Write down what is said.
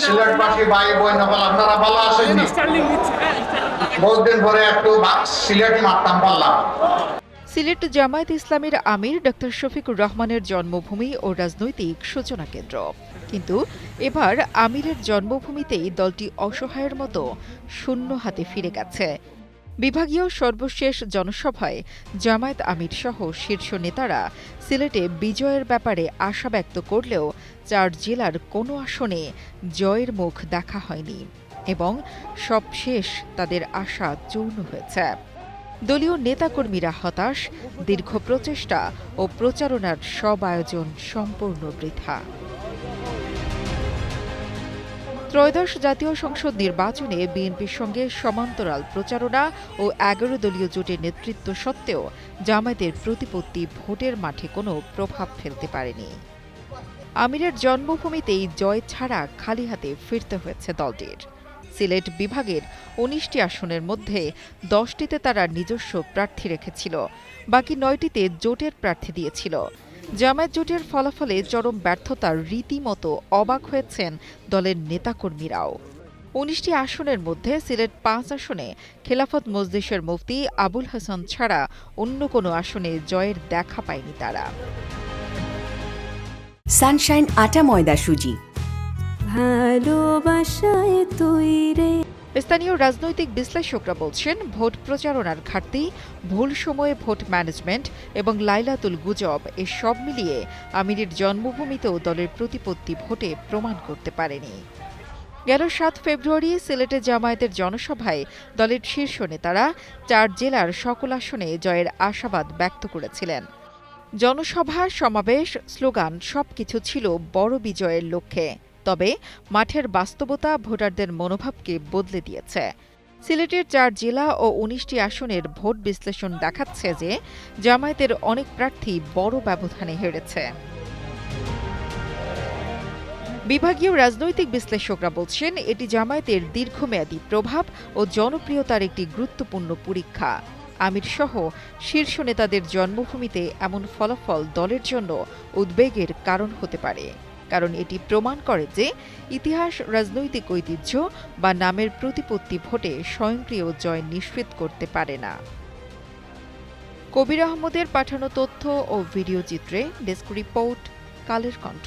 সিলেটবাসী ভাই বোন আপনারা ভালো আছেন? বহুদিন পরে একটু সিলেট মারতাম পারলাম। সিলেট জামায়াত ইসলামীর আমির ডক্টর শফিকুর রহমানের জন্মভূমি ও রাজনৈতিক সূচনা কেন্দ্র। কিন্তু এবার আমিরের জন্মভূমিতেই দলটি অসহায়ের মতো শূন্য হাতে ফিরে গেছে। বিভাগীয় সর্বশেষ জনসভায় জামায়াত আমির সহ শীর্ষ নেতারা সিলেটে বিজয়ের ব্যাপারে আশা ব্যক্ত করলেও ৪ জেলার কোনো আসনে জয়ের মুখ দেখা হয়নি এবং সবশেষ তাদের আশা চূর্ণ হয়েছে। দলীয় নেতাকর্মীরা হতাশ, দীর্ঘ প্রচেষ্টা ও প্রচারণার সব আয়োজন সম্পূর্ণ বৃথা। ত্রয়োদশ জাতীয় সংসদ নির্বাচনে বিএনপির সঙ্গে সমান্তরাল প্রচারণা ও ১১ দলীয় জোটের নেতৃত্ব সত্ত্বেও জামায়াতের প্রতিপত্তি ভোটের মাঠে কোনো প্রভাব ফেলতে পারেনি। আমিরের জন্মভূমিতেই জয় ছাড়া খালি হাতে ফিরতে হয়েছে দলটির। সিলেট বিভাগের ১৯টি আসনের মধ্যে ১০টিতে তারা নিজস্ব প্রার্থী রেখেছিল, বাকি ৯টিতে জোটের প্রার্থী দিয়েছিল। জামায়াত জোটের ফলাফলে চরম ব্যর্থতার রীতিমতো অবাক হয়েছেন দলের নেতাকর্মীরাও। ১৯টি আসনের মধ্যে সিলেট ৫ আসনে খেলাফত মজলিসের মুফতি আবুল হাসান ছাড়া অন্য কোনো আসনে জয়ের দেখা পায়নি তারা। সানশাইন আটা ময়দা সুজি, ভালোবাসায় তৈরি। স্থানীয় রাজনৈতিক বিশ্লেষকরা বলছেন, ভোট প্রচারণার ঘাটতি, ভুল সময়ে ভোট ম্যানেজমেন্ট এবং লাইলাতুল গুজব সব মিলিয়ে আমিরের জন্মভূমিতেও দলের প্রতিপত্তি ভোটে প্রমাণ করতে পারেনি। গেল ৭ ফেব্রুয়ারি সিলেটে জামায়াতের জনসভায় দলের শীর্ষ নেতারা ৪ জেলার সকল আসনে জয়ের আশাবাদ ব্যক্ত করেছিলেন। জনসভা, সমাবেশ, স্লোগান সবকিছু ছিল বড় বিজয়ের লক্ষ্যে। তবে মাঠের বাস্তবতা ভোটারদের মনোভাবকে বদলে দিয়েছে। সিলেটের ৪ জেলা ও ১৯টি আসনের ভোট বিশ্লেষণ দেখাচ্ছে যে জামায়াতের অনেক প্রার্থী বড় ব্যবধানে হেরেছে। বিভাগীয় রাজনৈতিক বিশ্লেষকরা বলছেন, এটি জামায়াতের দীর্ঘমেয়াদী প্রভাব ও জনপ্রিয়তার একটি গুরুত্বপূর্ণ পরীক্ষা। আমির সহ শীর্ষ নেতাদের জন্মভূমিতে এমন ফলাফল দলের জন্য উদ্বেগের কারণ হতে পারে, কারণ এটি প্রমাণ করে যে ইতিহাস রাজনৈতিক ঐতিহ্য বা নামের প্রতিপত্তি ভোটে স্বয়ংক্রিয় জয় নিশ্চিত করতে পারে না। কবির আহমদের পাঠানো তথ্য ও ভিডিও চিত্রে ডেস্ক রিপোর্ট, কালের কণ্ঠ।